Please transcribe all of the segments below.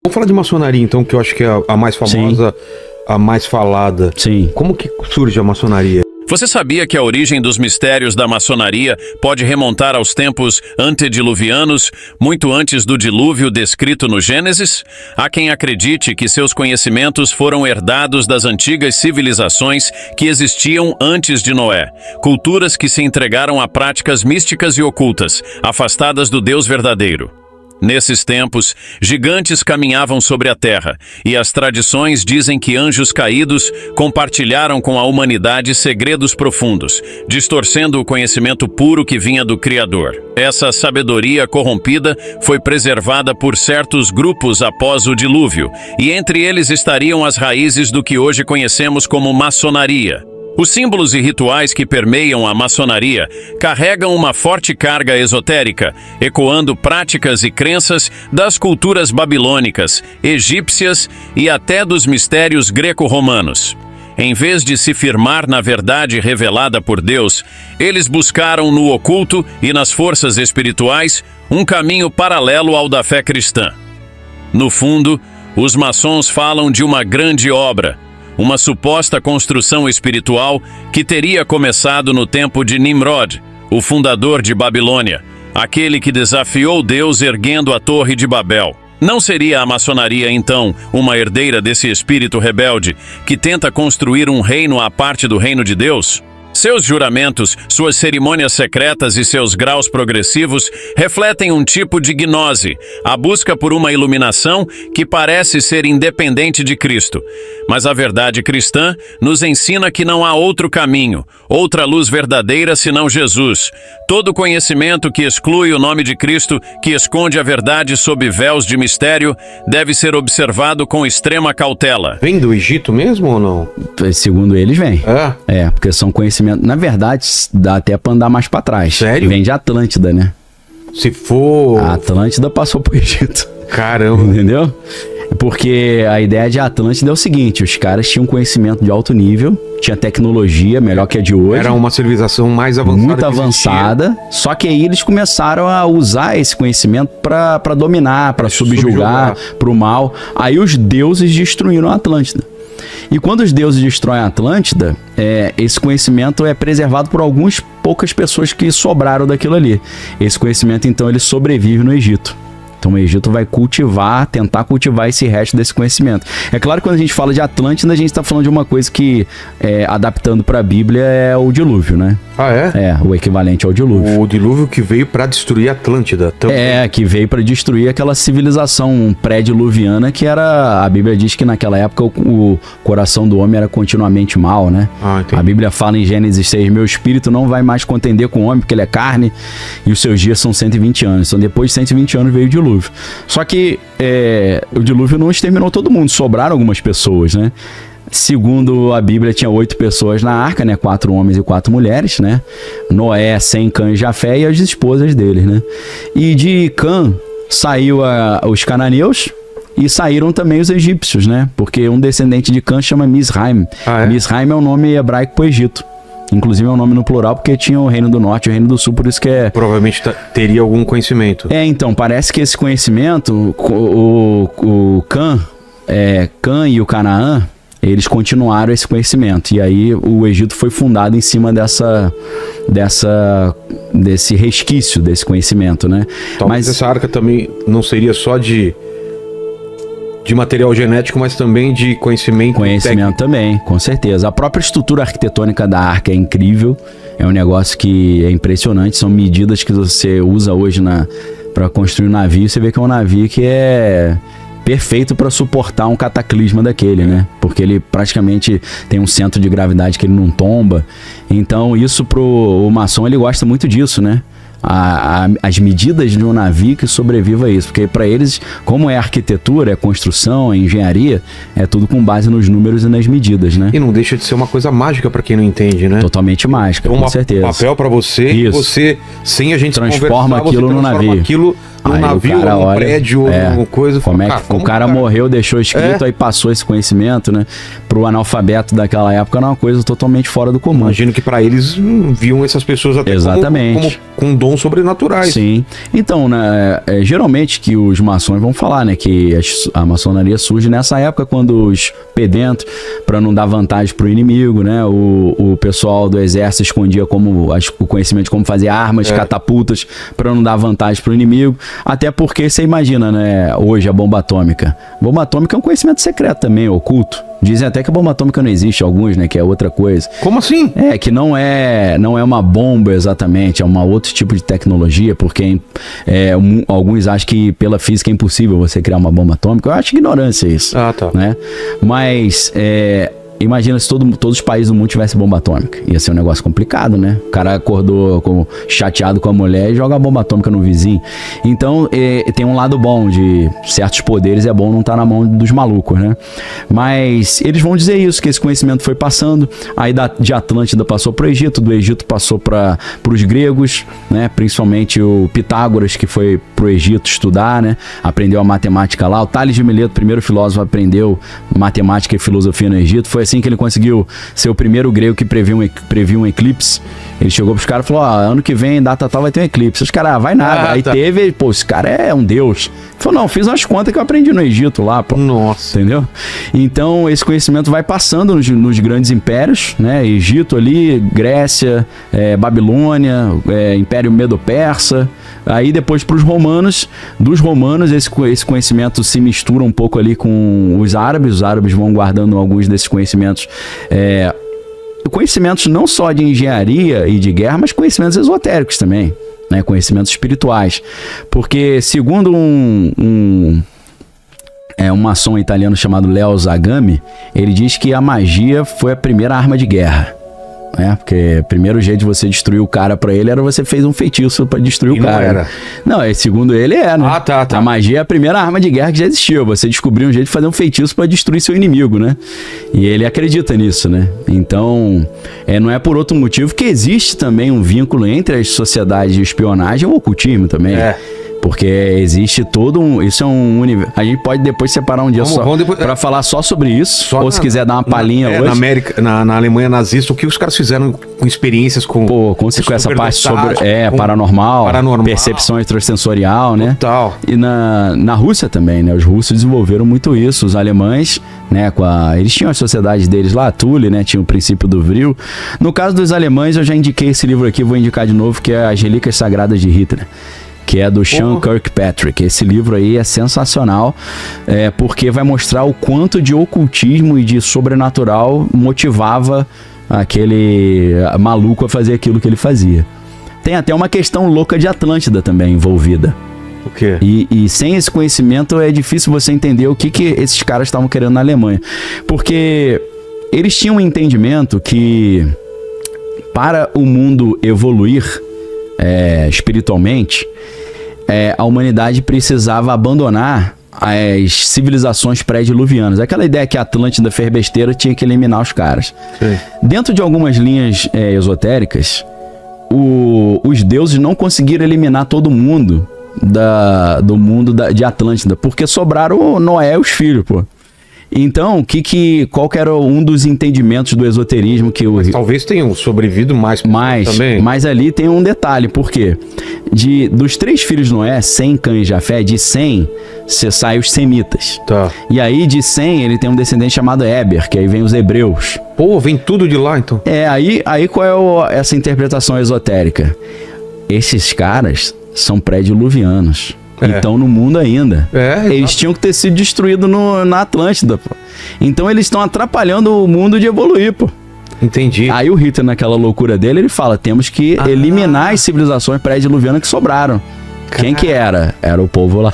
Vamos falar de maçonaria, então, que eu acho que é a mais famosa, a mais falada. Sim. Como que surge a maçonaria? Você sabia que a origem dos mistérios da maçonaria pode remontar aos tempos antediluvianos, muito antes do dilúvio descrito no Gênesis? Há quem acredite que seus conhecimentos foram herdados das antigas civilizações que existiam antes de Noé, culturas que se entregaram a práticas místicas e ocultas, afastadas do Deus verdadeiro. Nesses tempos, gigantes caminhavam sobre a terra, e as tradições dizem que anjos caídos compartilharam com a humanidade segredos profundos, distorcendo o conhecimento puro que vinha do Criador. Essa sabedoria corrompida foi preservada por certos grupos após o dilúvio, e entre eles estariam as raízes do que hoje conhecemos como maçonaria. Os símbolos e rituais que permeiam a maçonaria carregam uma forte carga esotérica, ecoando práticas e crenças das culturas babilônicas, egípcias e até dos mistérios greco-romanos. Em vez de se firmar na verdade revelada por Deus, eles buscaram no oculto e nas forças espirituais um caminho paralelo ao da fé cristã. No fundo, os maçons falam de uma grande obra, uma suposta construção espiritual que teria começado no tempo de Nimrod, o fundador de Babilônia, aquele que desafiou Deus erguendo a Torre de Babel. Não seria a maçonaria, então, uma herdeira desse espírito rebelde que tenta construir um reino à parte do reino de Deus? Seus juramentos, suas cerimônias secretas e seus graus progressivos refletem um tipo de gnose, a busca por uma iluminação que parece ser independente de Cristo. Mas a verdade cristã nos ensina que não há outro caminho, outra luz verdadeira senão Jesus. Todo conhecimento que exclui o nome de Cristo, que esconde a verdade sob véus de mistério, deve ser observado com extrema cautela. Vem do Egito mesmo ou não? Segundo eles, vem. É? Porque são conhecimentos. Na verdade, dá até pra andar mais pra trás. Sério? Vem de Atlântida, né? Se for... A Atlântida passou pro Egito. Caramba. Entendeu? Porque a ideia de Atlântida é o seguinte: os caras tinham conhecimento de alto nível, tinha tecnologia melhor que a de hoje. Era uma civilização mais avançada. Muito avançada. Só que aí eles começaram a usar esse conhecimento pra dominar, pra subjugar, pro mal. Aí os deuses destruíram a Atlântida. E quando os deuses destroem a Atlântida, esse conhecimento é preservado por algumas poucas pessoas que sobraram daquilo ali. Esse conhecimento, então, ele sobrevive no Egito. Então o Egito vai tentar cultivar esse resto desse conhecimento. É claro que quando a gente fala de Atlântida, a gente está falando de uma coisa que, adaptando para a Bíblia, é o dilúvio, né? Ah, é? É, o equivalente ao dilúvio. O dilúvio que veio para destruir a Atlântida também. Que veio para destruir aquela civilização pré-diluviana que era... A Bíblia diz que naquela época o coração do homem era continuamente mau, né? Ah, entendi. A Bíblia fala em Gênesis 6, meu espírito não vai mais contender com o homem porque ele é carne e os seus dias são 120 anos. Então depois de 120 anos veio o dilúvio. Só que o dilúvio não exterminou todo mundo, sobraram algumas pessoas, né? Segundo a Bíblia, tinha 8 pessoas na arca, né? 4 homens e 4 mulheres, né? Noé, Sem, Cã e Jafé e as esposas deles, né? E de Cã saiu os cananeus e saíram também os egípcios, né? Porque um descendente de Cã chama Misraim. Ah, é? Misraim é o nome hebraico pro Egito. Inclusive é um nome no plural porque tinha o Reino do Norte e o Reino do Sul, por isso que é... Provavelmente teria algum conhecimento. Então, parece que esse conhecimento, o Cã e o Canaã, eles continuaram esse conhecimento. E aí o Egito foi fundado em cima desse resquício desse conhecimento, né? Talvez essa arca também não seria só de material genético, mas também de conhecimento técnico. Também, com certeza. A própria estrutura arquitetônica da arca é incrível. É um negócio que é impressionante. São medidas que você usa hoje para construir um navio. Você vê que é um navio que é perfeito para suportar um cataclisma daquele, né? Porque ele praticamente tem um centro de gravidade que ele não tomba. Então isso o maçom, ele gosta muito disso, né? As medidas de um navio que sobreviva a isso, porque para eles, como é arquitetura, é construção, é engenharia, é tudo com base nos números e nas medidas, né? E não deixa de ser uma coisa mágica para quem não entende, né? Totalmente mágica, com certeza. Um papel para você, isso. E você, sem a gente transforma aquilo no navio. Aquilo num navio, num prédio, numa coisa. Como é que o cara morreu, deixou escrito, aí passou esse conhecimento, né? Pro analfabeto daquela época era uma coisa totalmente fora do comum. Imagino que para eles viam essas pessoas até como com dons sobrenaturais. Sim. Então, né, geralmente que os maçons vão falar, né, que a maçonaria surge nessa época quando os pedentos, para não dar vantagem pro inimigo, né, o pessoal do exército escondia o conhecimento de como fazer armas, catapultas, para não dar vantagem pro inimigo. Até porque você imagina, né, hoje a bomba atômica. Bomba atômica é um conhecimento secreto também, oculto. Dizem até que a bomba atômica não existe, alguns, né? Que é outra coisa. Como assim? Que não é uma bomba exatamente, é outro tipo de tecnologia, porque alguns acham que pela física é impossível você criar uma bomba atômica. Eu acho ignorância isso. Ah, tá. Né? Mas imagina se todos os países do mundo tivessem bomba atômica. Ia ser um negócio complicado, né? O cara acordou chateado com a mulher e joga a bomba atômica no vizinho. Então, tem um lado bom de certos poderes, é bom não estar na mão dos malucos, né? Mas eles vão dizer isso, que esse conhecimento foi passando, aí de Atlântida passou para o Egito, do Egito passou para os gregos, né? Principalmente o Pitágoras, que foi para o Egito estudar, né? Aprendeu a matemática lá. O Tales de Mileto, primeiro filósofo, aprendeu matemática e filosofia no Egito. Foi assim que ele conseguiu ser o primeiro grego que previu um eclipse. Ele chegou pros caras e falou, ano que vem, data tal, vai ter um eclipse. Os caras, vai nada. Aí teve, esse cara é um deus. Ele falou, não, fiz umas contas que eu aprendi no Egito lá, pô. Nossa. Entendeu? Então, esse conhecimento vai passando nos grandes impérios, né? Egito ali, Grécia, Babilônia, Império Medo-Persa. Aí depois para os romanos, dos romanos esse conhecimento se mistura um pouco ali com os árabes vão guardando alguns desses conhecimentos, conhecimentos não só de engenharia e de guerra, mas conhecimentos esotéricos também, né? Conhecimentos espirituais, porque segundo um maçom italiano chamado Leo Zagami, ele diz que a magia foi a primeira arma de guerra. Porque o primeiro jeito de você destruir o cara pra ele era você fez um feitiço pra destruir o cara. Não era. Não, segundo ele né? Tá. A magia é a primeira arma de guerra que já existiu. Você descobriu um jeito de fazer um feitiço pra destruir seu inimigo, né? E ele acredita nisso, né? Então, não é por outro motivo que existe também um vínculo entre as sociedades de espionagem e o ocultismo também. Porque existe isso é um universo. A gente pode depois separar um dia pra falar só sobre isso, ou se quiser dar uma palhinha hoje. Na Alemanha nazista, o que os caras fizeram com experiências com essa parte sobre paranormal, percepção extrasensorial, né? Total. E na Rússia também, né? Os russos desenvolveram muito isso, os alemães, né? Eles tinham as sociedades deles lá, Thule, né? Tinha o princípio do Vril. No caso dos alemães, eu já indiquei esse livro aqui, vou indicar de novo, que é As Relíquias Sagradas de Hitler, que é do Sean Kirkpatrick. Esse livro aí é sensacional, porque vai mostrar o quanto de ocultismo e de sobrenatural motivava aquele maluco a fazer aquilo que ele fazia. Tem até uma questão louca de Atlântida também envolvida. O quê? E sem esse conhecimento é difícil você entender o que esses caras estavam querendo na Alemanha. Porque eles tinham um entendimento que para o mundo evoluir espiritualmente, a humanidade precisava abandonar as civilizações pré-diluvianas. Aquela ideia que a Atlântida fez besteira, tinha que eliminar os caras. Sim. Dentro de algumas linhas esotéricas, os deuses não conseguiram eliminar todo mundo do mundo de Atlântida, porque sobraram o Noé e os filhos, pô. Então, qual que era um dos entendimentos do esoterismo que Mas talvez tenham sobrevivido mais também. Mas ali tem um detalhe, por quê? Dos 3 filhos de Noé, Sem, Cã e Jafé, de Sem, você sai os semitas. Tá. E aí de Sem, ele tem um descendente chamado Éber, que aí vem os hebreus. Pô, vem tudo de lá, então. Aí qual é essa interpretação esotérica? Esses caras são pré-diluvianos. Estão no mundo ainda. Eles tinham que ter sido destruídos na Atlântida, pô. Então eles estão atrapalhando o mundo de evoluir, pô. Entendi. Aí o Hitler, naquela loucura dele, ele fala, temos que eliminar as civilizações pré-diluvianas que sobraram. Quem que era? Era o povo lá.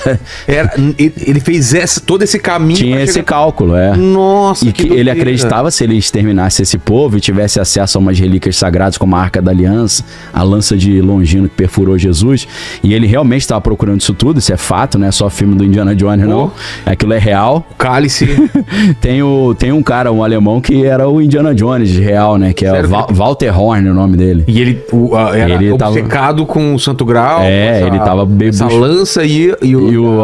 Ele fez todo esse caminho. Tinha esse cálculo, Nossa, e que ele acreditava, se ele exterminasse esse povo e tivesse acesso a umas relíquias sagradas como a Arca da Aliança, a lança de Longino que perfurou Jesus, e ele realmente estava procurando isso tudo, isso é fato, não é só filme do Indiana Jones, não. Aquilo é real. O cálice. Tem um cara, um alemão, que era o Indiana Jones real, né? Que é o Walter Horn, o nome dele. E ele era obcecado com o Santo Grau. Ele tava Essa lança e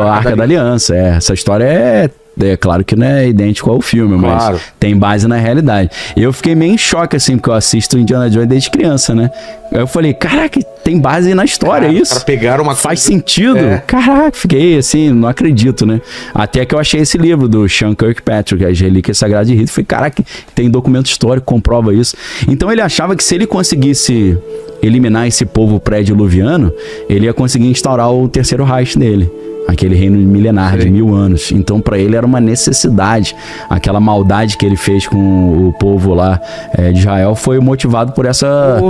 a Arca da Aliança. Essa história é claro que não é idêntico ao filme, claro, mas tem base na realidade. Eu fiquei meio em choque, assim, porque eu assisto Indiana Jones desde criança, né? Aí eu falei, caraca, tem base na história, isso? Pra pegar uma Faz sentido? Caraca, fiquei assim, não acredito, né? Até que eu achei esse livro do Sean Kirkpatrick, As Relíquias Sagradas de Rito. Falei, caraca, tem documento histórico que comprova isso. Então ele achava que se ele conseguisse eliminar esse povo pré-diluviano, ele ia conseguir instaurar o terceiro Reich dele. Aquele reino milenar de 1000 anos. Então, para ele era uma necessidade. Aquela maldade que ele fez com o povo lá de Israel foi motivado por essa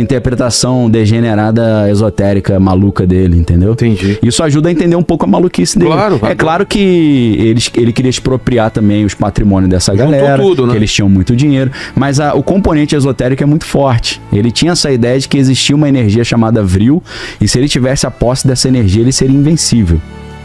interpretação degenerada, esotérica, maluca dele, entendeu? Entendi. Isso ajuda a entender um pouco a maluquice dele. Claro. É claro que ele queria expropriar também os patrimônios dessa galera, tudo, né? Que eles tinham muito dinheiro, mas o componente esotérico é muito forte. Ele tinha essa ideia de que existia uma energia chamada Vril, e se ele tivesse a posse dessa energia, ele seria invencível.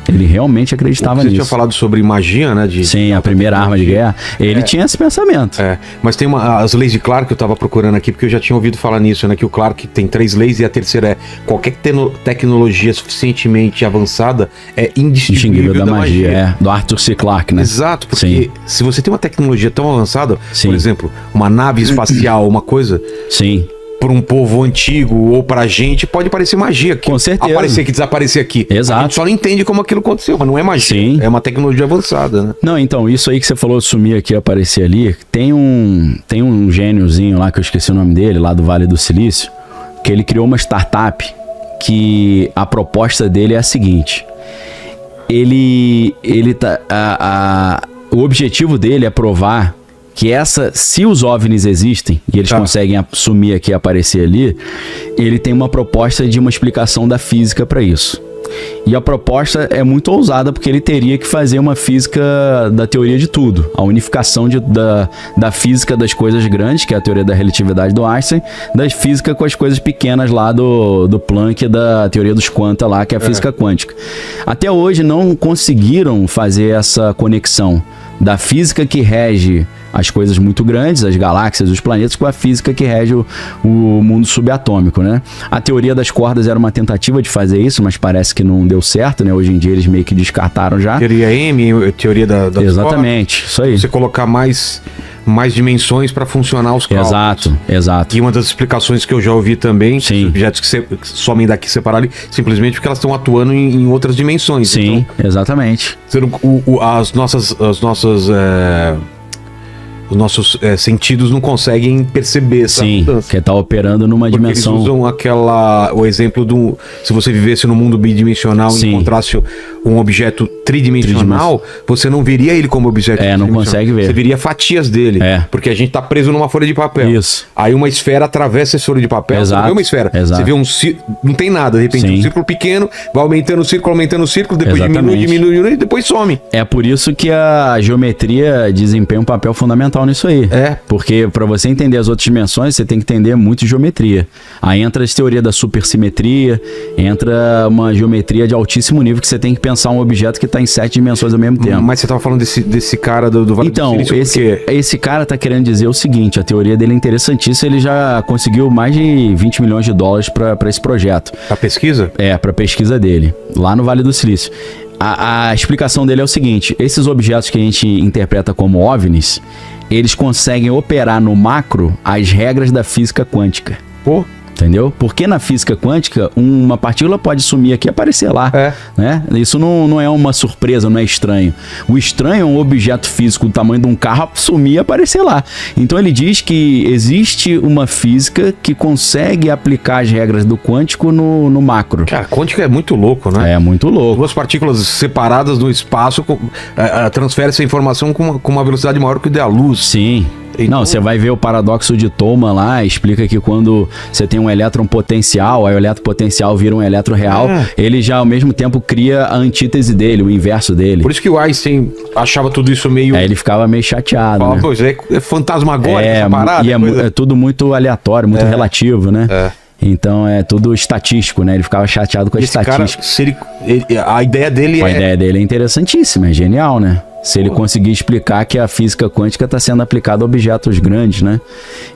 Ele realmente acreditava nisso. Você tinha falado sobre magia, né? Sim, a primeira arma de guerra. Ele tinha esse pensamento. Mas tem as leis de Clarke que eu tava procurando aqui, porque eu já tinha ouvido falar nisso, né? Que o Clarke tem 3 leis e a terceira é qualquer tecnologia suficientemente avançada é indistinguível da magia. Do Arthur C. Clarke, né? Exato, porque se você tem uma tecnologia tão avançada, por exemplo, uma nave espacial, uma coisa... Sim. Para um povo antigo ou pra gente, pode parecer magia. Com certeza. Aparecer aqui, desaparecer aqui. Exato. A gente só não entende como aquilo aconteceu, mas não é magia. Sim. É uma tecnologia avançada, né? Não, então, isso aí que você falou, sumir aqui, aparecer ali, tem um gêniozinho lá, que eu esqueci o nome dele, lá do Vale do Silício, que ele criou uma startup que a proposta dele é a seguinte. O objetivo dele é provar que se os OVNIs existem e eles conseguem sumir aqui e aparecer ali, ele tem uma proposta de uma explicação da física para isso. E a proposta é muito ousada, porque ele teria que fazer uma física da teoria de tudo, a unificação da física das coisas grandes, que é a teoria da relatividade do Einstein, da física com as coisas pequenas lá do Planck, da teoria dos quanta lá, que é a física quântica. Até hoje não conseguiram fazer essa conexão da física que rege as coisas muito grandes, as galáxias, os planetas, com a física que rege o mundo subatômico, né? A teoria das cordas era uma tentativa de fazer isso, mas parece que não deu certo, né? Hoje em dia eles meio que descartaram já. Teoria M, teoria da Exatamente, cordas. Isso aí. Você colocar mais dimensões para funcionar os cálculos. Exato. E uma das explicações que eu já ouvi também, Sim. objetos que somem daqui separados, simplesmente porque elas estão atuando em outras dimensões. Sim, então, exatamente. Os nossos sentidos não conseguem perceber essa mudança. Que tá operando numa porque dimensão... eles usam o exemplo se você vivesse no mundo bidimensional e encontrasse um objeto tridimensional, você não veria ele como objeto não consegue ver. Você veria fatias dele. Porque a gente tá preso numa folha de papel. Isso. Aí uma esfera atravessa essa folha de papel. Exato. Você não vê uma esfera. Exato. Você vê não tem nada. De repente um círculo pequeno, vai aumentando o círculo, depois diminui e depois some. É por isso que a geometria desempenha um papel fundamental nisso aí. Porque para você entender as outras dimensões, você tem que entender muito de geometria. Aí entra a teoria da supersimetria, entra uma geometria de altíssimo nível, que você tem que pensar um objeto que está em 7 dimensões ao mesmo tempo. Mas você estava falando desse cara do Vale do Silício. Então, esse cara tá querendo dizer o seguinte, a teoria dele é interessantíssima, ele já conseguiu mais de 20 milhões de dólares para esse projeto. Pra pesquisa? Pra pesquisa dele, lá no Vale do Silício. A explicação dele é o seguinte, esses objetos que a gente interpreta como OVNIs, eles conseguem operar no macro as regras da física quântica. Entendeu? Porque na física quântica, uma partícula pode sumir aqui e aparecer lá. Né? Isso não é uma surpresa, não é estranho. O estranho é um objeto físico do tamanho de um carro sumir e aparecer lá. Então ele diz que existe uma física que consegue aplicar as regras do quântico no macro. Cara, quântico é muito louco, né? É muito louco. 2 partículas separadas no espaço transferem essa informação com uma velocidade maior que o da luz. Sim. Então... Não, você vai ver o paradoxo de Thoma lá, explica que quando você tem um elétron potencial, aí o elétron potencial vira um elétron real, ele já ao mesmo tempo cria a antítese dele, o inverso dele. Por isso que o Einstein achava tudo isso meio... Aí ele ficava meio chateado, falava, pois é fantasmagórico essa parada. E é tudo muito aleatório, muito relativo, né? Então é tudo estatístico, né? Ele ficava chateado com a estatística. Cara, a ideia dele A ideia dele é interessantíssima, é genial, né? Se ele conseguir explicar que a física quântica está sendo aplicada a objetos grandes, né?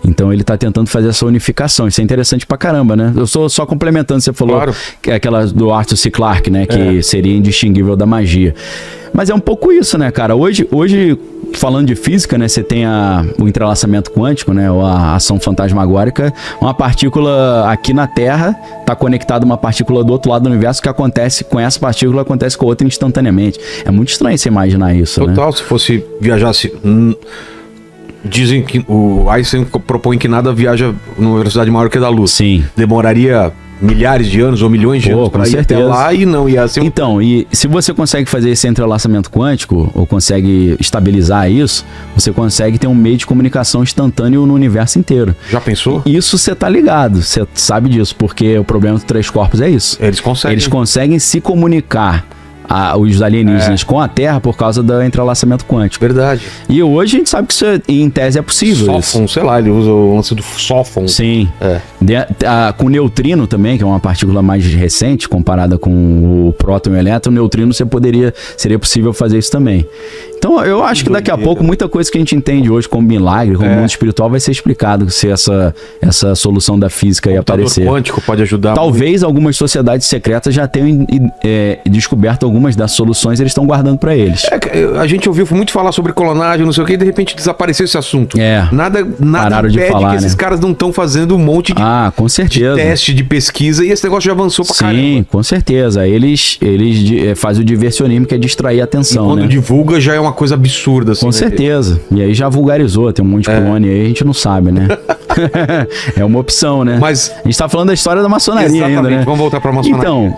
Então ele está tentando fazer essa unificação. Isso é interessante pra caramba, né? Eu sou só complementando, você falou que é aquela do Arthur C. Clarke, né? Que seria indistinguível da magia. Mas é um pouco isso, né, cara? Hoje falando de física, né? Você tem o entrelaçamento quântico, né? Ou a ação fantasmagórica. Uma partícula aqui na Terra está conectada a uma partícula do outro lado do universo, que acontece com essa partícula, acontece com a outra instantaneamente. É muito estranho você imaginar isso, Total, né? Se fosse viajasse... Dizem que o Einstein propõe que nada viaja numa velocidade maior que a da luz. Sim. Demoraria milhares de anos ou milhões de anos para ir até lá e não ia ser Então, e se você consegue fazer esse entrelaçamento quântico, ou consegue estabilizar isso, você consegue ter um meio de comunicação instantâneo no universo inteiro. Já pensou? Isso você tá ligado, você sabe disso, porque o problema dos 3 corpos é isso. Eles conseguem se comunicar, os alienígenas com a Terra por causa do entrelaçamento quântico. Verdade. E hoje a gente sabe que isso, em tese, é possível. Sófon, sei lá, ele usa o lance do sófon. Sim. Com o neutrino também, que é uma partícula mais recente, comparada com o próton e o elétron, o neutrino seria possível fazer isso também. Então, eu acho que daqui a pouco, muita coisa que a gente entende hoje como milagre, como mundo espiritual, vai ser explicado se essa solução da física aí aparecer. O quântico pode ajudar. Talvez algumas sociedades secretas já tenham descoberto algumas das soluções, eles estão guardando para eles. A gente ouviu muito falar sobre clonagem, não sei o que, e de repente desapareceu esse assunto. Nada impede que esses caras não estão fazendo um monte de, com certeza, de teste, de pesquisa, e esse negócio já avançou pra caramba. Sim, com certeza. Eles fazem o diversionismo, que é distrair a atenção, e quando divulga, já é uma coisa absurda. Assim, com certeza. E aí já vulgarizou, tem um monte de clone aí, a gente não sabe, né? É uma opção, né? Mas a gente tá falando da história da maçonaria ainda, né? Vamos voltar pra maçonaria. Então,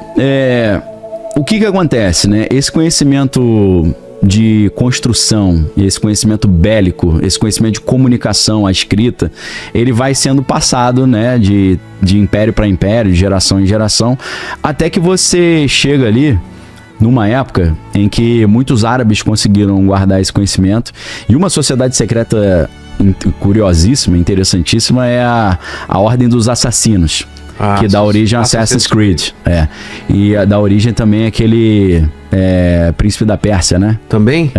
o que acontece, né? Esse conhecimento de construção, esse conhecimento bélico, esse conhecimento de comunicação, a escrita, ele vai sendo passado, né, de império para império, de geração em geração, até que você chega ali numa época em que muitos árabes conseguiram guardar esse conhecimento, e uma sociedade secreta curiosíssima, interessantíssima, é a Ordem dos Assassinos, que dá origem a Assassin's Creed. E dá origem também àquele Príncipe da Pérsia, né? Também?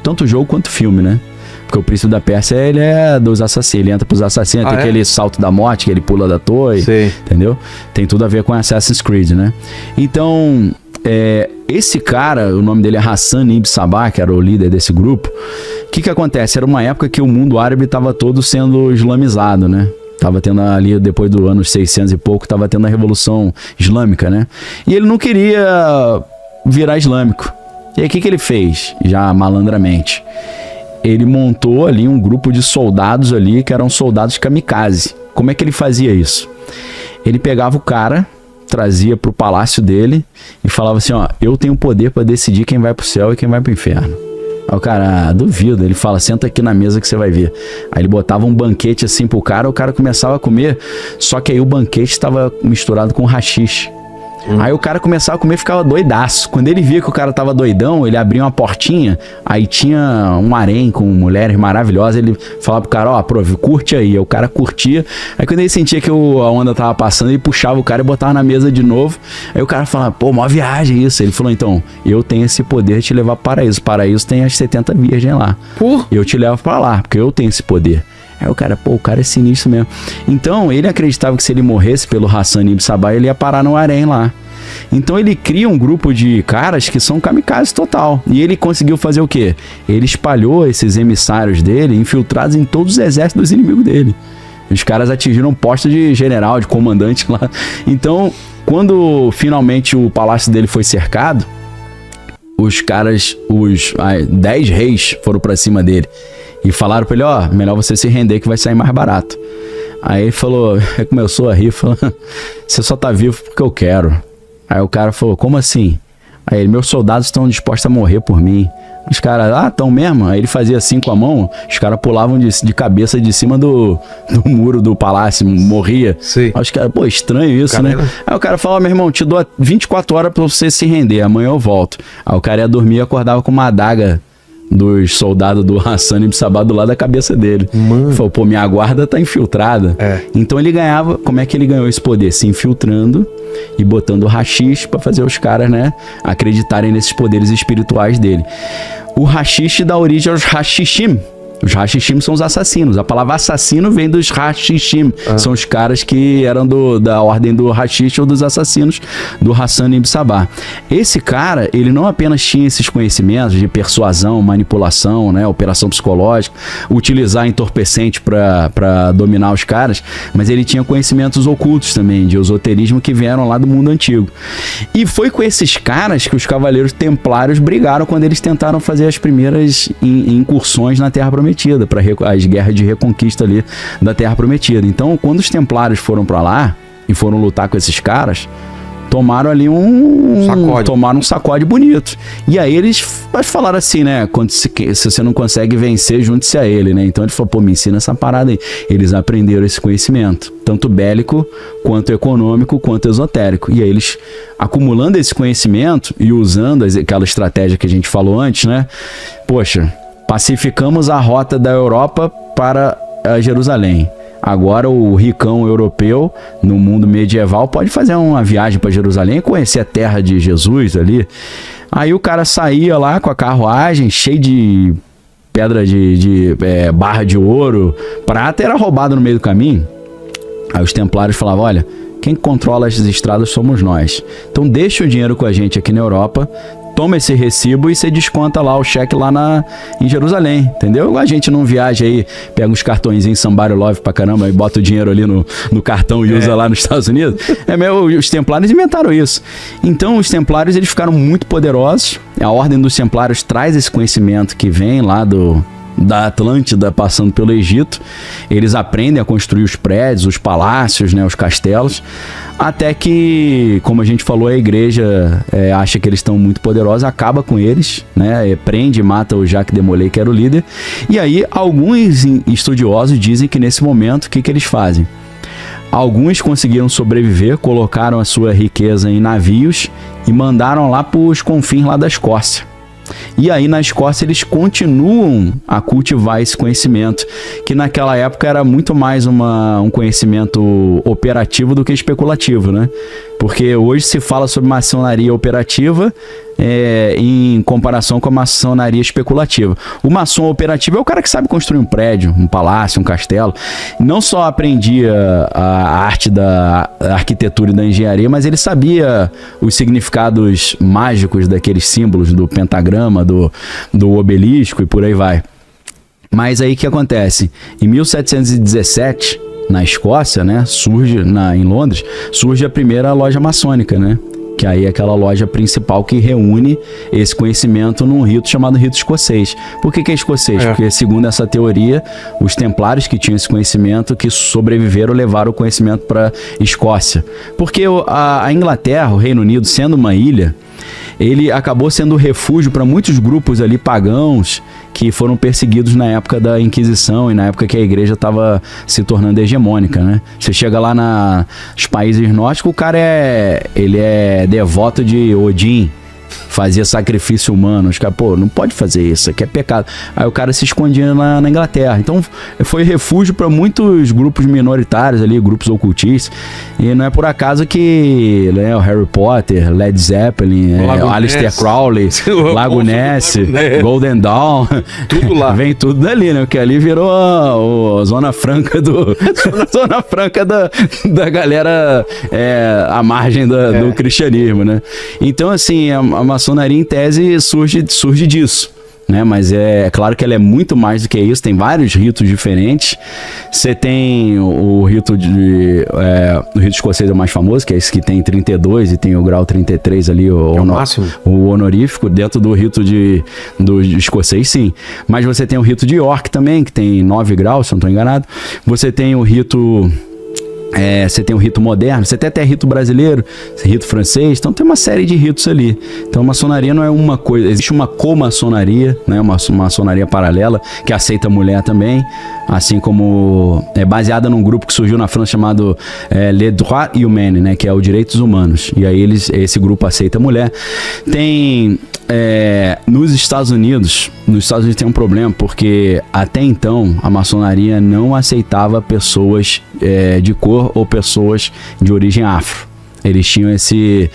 Tanto o jogo quanto o filme, né? Porque o Príncipe da Pérsia, ele é dos assassinos, ele entra pros assassinos, tem aquele salto da morte, que ele pula da torre, entendeu? Tem tudo a ver com Assassin's Creed, né? Então, esse cara, o nome dele é Hassan ibn Sabah, que era o líder desse grupo. O que acontece? Era uma época que o mundo árabe estava todo sendo islamizado, né? Tava tendo ali, depois do ano 600 e pouco, tava tendo a Revolução Islâmica, né? E ele não queria virar islâmico. E aí o que ele fez? Já malandramente. Ele montou ali um grupo de soldados ali, que eram soldados kamikaze. Como é que ele fazia isso? Ele pegava o cara, trazia pro palácio dele e falava assim, ó, eu tenho poder para decidir quem vai pro céu e quem vai pro inferno. Aí o cara, duvido, ele fala, senta aqui na mesa que você vai ver. Aí ele botava um banquete assim pro cara, o cara começava a comer, só que aí o banquete estava misturado com haxixe. Aí o cara começava a comer e ficava doidaço. Quando ele via que o cara tava doidão, ele abria uma portinha, aí tinha um harém com mulheres maravilhosas, ele falava pro cara, ó, curte aí. Aí o cara curtia. Aí quando ele sentia que a onda tava passando, ele puxava o cara e botava na mesa de novo. Aí o cara falava, pô, mó viagem isso. Ele falou, então, eu tenho esse poder de te levar para o paraíso. O paraíso tem as 70 virgens lá. Eu te levo pra lá, porque eu tenho esse poder. Aí o cara, o cara é sinistro mesmo. Então, ele acreditava que se ele morresse pelo Hassan ibn Sabah, ele ia parar no harém lá. Então ele cria um grupo de caras que são kamikazes total. E ele conseguiu fazer o quê? Ele espalhou esses emissários dele, infiltrados em todos os exércitos dos inimigos dele. Os caras atingiram posto de general, de comandante lá. Então, quando finalmente o palácio dele foi cercado, os 10 reis foram pra cima dele. E falaram pra ele, ó, melhor você se render que vai sair mais barato. Aí ele falou, começou a rir, falou, você só tá vivo porque eu quero. Aí o cara falou, como assim? Aí ele, meus soldados estão dispostos a morrer por mim. Os caras, estão mesmo? Aí ele fazia assim com a mão, os caras pulavam de cabeça de cima do muro do palácio, morria. Sim. Aí os caras, pô, estranho isso, né? Aí o cara falou, meu irmão, te dou 24 horas pra você se render, amanhã eu volto. Aí o cara ia dormir e acordava com uma adaga dos soldados do Hassan ibn Sabah do lado da cabeça dele. Ele falou, pô, minha guarda tá infiltrada. Então ele ganhava, como é que ele ganhou esse poder? Se infiltrando e botando haxixe pra fazer os caras, né, acreditarem nesses poderes espirituais dele. O haxixe dá origem aos hashishim. Os hashishim são os assassinos. A palavra assassino vem dos hashishim. São os caras que eram da ordem do hashish ou dos assassinos do Hassan ibn Sabah. Esse cara, ele não apenas tinha esses conhecimentos de persuasão, manipulação, né, operação psicológica, utilizar entorpecente para dominar os caras, mas ele tinha conhecimentos ocultos também, de esoterismo, que vieram lá do mundo antigo. E foi com esses caras que os cavaleiros templários brigaram quando eles tentaram fazer as primeiras incursões na Terra Prometida, para as guerras de reconquista ali da Terra Prometida. Então, quando os templários foram para lá e foram lutar com esses caras, tomaram ali tomaram um sacode bonito. E aí eles falaram assim, né, se você não consegue vencer, junte-se a ele, né? Então ele falou, pô, me ensina essa parada aí. Eles aprenderam esse conhecimento, tanto bélico, quanto econômico, quanto esotérico. E aí eles, acumulando esse conhecimento e usando aquela estratégia que a gente falou antes, né? Poxa, pacificamos a rota da Europa para Jerusalém. Agora o ricão europeu, no mundo medieval, pode fazer uma viagem para Jerusalém e conhecer a terra de Jesus ali. Aí o cara saía lá com a carruagem, cheio de pedra barra de ouro, prata, era roubado no meio do caminho. Aí os templários falavam, olha, quem controla essas estradas somos nós. Então deixa o dinheiro com a gente aqui na Europa, toma esse recibo e você desconta lá o cheque lá em Jerusalém, entendeu? A gente não viaja aí, pega uns cartõezinhos Somebody Love pra caramba e bota o dinheiro ali no cartão e usa lá nos Estados Unidos. Os templários inventaram isso. Então os templários, eles ficaram muito poderosos. A ordem dos templários traz esse conhecimento que vem lá da Atlântida, passando pelo Egito. Eles aprendem a construir os prédios, os palácios, né, os castelos, até que, como a gente falou, a igreja acha que eles estão muito poderosos, acaba com eles, né, prende e mata o Jacques de Molay, que era o líder. E aí alguns estudiosos dizem que nesse momento, o que eles fazem? Alguns conseguiram sobreviver, colocaram a sua riqueza em navios e mandaram lá para os confins lá da Escócia. E aí na Escócia eles continuam a cultivar esse conhecimento, que naquela época era muito mais um conhecimento operativo do que especulativo, né? Porque hoje se fala sobre maçonaria operativa em comparação com a maçonaria especulativa. O maçom operativo é o cara que sabe construir um prédio, um palácio, um castelo. Não só aprendia a arte da arquitetura e da engenharia, mas ele sabia os significados mágicos daqueles símbolos, do pentagrama, do obelisco e por aí vai. Mas aí o que acontece? Em 1717... na Escócia, né, em Londres, surge a primeira loja maçônica, né? Que aí é aquela loja principal que reúne esse conhecimento num rito chamado rito escocês. Por que é escocês? Porque, segundo essa teoria, os templários que tinham esse conhecimento, que sobreviveram, levaram o conhecimento para Escócia. Porque a Inglaterra, o Reino Unido, sendo uma ilha, ele acabou sendo refúgio para muitos grupos ali pagãos que foram perseguidos na época da Inquisição e na época que a igreja estava se tornando hegemônica, né? Você chega lá nos países nórdicos, o cara ele é devoto de Odin, fazia sacrifício humano. Os caras, pô, não pode fazer isso aqui é pecado. Aí o cara se escondia na Inglaterra. Então foi refúgio para muitos grupos minoritários ali, grupos ocultistas. E não é por acaso que, né, o Harry Potter, Led Zeppelin, Aleister Crowley, Lago Ness, Golden Dawn, tudo lá. Vem tudo dali, né? Porque ali virou a zona franca zona franca da galera à margem do cristianismo, né? Então, assim, a maçonaria, em tese, surge disso, né? Mas é claro que ela é muito mais do que isso. Tem vários ritos diferentes. Você tem o rito o rito escocês é o mais famoso, que é esse que tem 32 e tem o grau 33 ali, o honorífico, dentro do rito do escocês, sim. Mas você tem o rito de York também, que tem 9 graus, se eu não estou enganado. Você tem o rito Você tem o rito moderno, você tem até rito brasileiro, rito francês, então tem uma série de ritos ali. Então a maçonaria não é uma coisa, existe uma comaçonaria, né, uma maçonaria paralela, que aceita mulher também, assim como é baseada num grupo que surgiu na França chamado Les Droits Humains, né, que é o Direitos Humanos, e aí esse grupo aceita mulher. Tem... nos Estados Unidos tem um problema, porque até então a maçonaria não aceitava pessoas de cor ou pessoas de origem afro. Eles tinham esse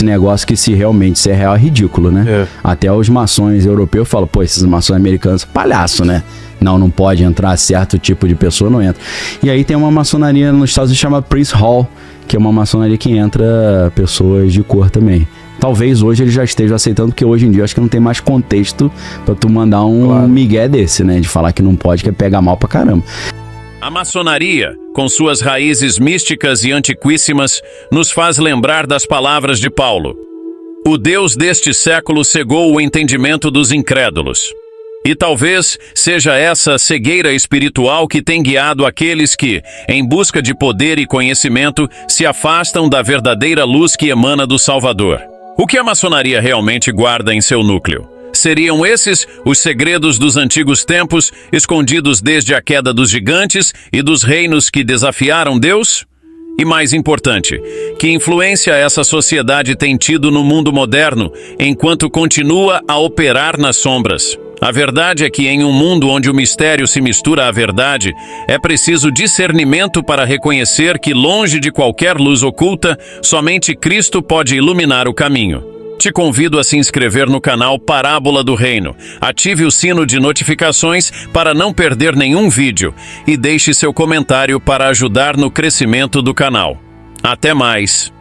negócio que se realmente isso é real é ridículo, né? Até os maçons europeus falam, pô, esses maçons americanos, palhaço, né? Não pode entrar certo tipo de pessoa, não entra. E aí tem uma maçonaria nos Estados Unidos chamada Priest Hall, que é uma maçonaria que entra pessoas de cor também. Talvez hoje ele já esteja aceitando, porque hoje em dia acho que não tem mais contexto pra tu mandar um migué desse, né? De falar que não pode, que é pegar mal pra caramba. A maçonaria, com suas raízes místicas e antiquíssimas, nos faz lembrar das palavras de Paulo. O Deus deste século cegou o entendimento dos incrédulos. E talvez seja essa cegueira espiritual que tem guiado aqueles que, em busca de poder e conhecimento, se afastam da verdadeira luz que emana do Salvador. O que a maçonaria realmente guarda em seu núcleo? Seriam esses os segredos dos antigos tempos, escondidos desde a queda dos gigantes e dos reinos que desafiaram Deus? E mais importante, que influência essa sociedade tem tido no mundo moderno, enquanto continua a operar nas sombras? A verdade é que em um mundo onde o mistério se mistura à verdade, é preciso discernimento para reconhecer que, longe de qualquer luz oculta, somente Cristo pode iluminar o caminho. Te convido a se inscrever no canal Parábola do Reino, ative o sino de notificações para não perder nenhum vídeo e deixe seu comentário para ajudar no crescimento do canal. Até mais!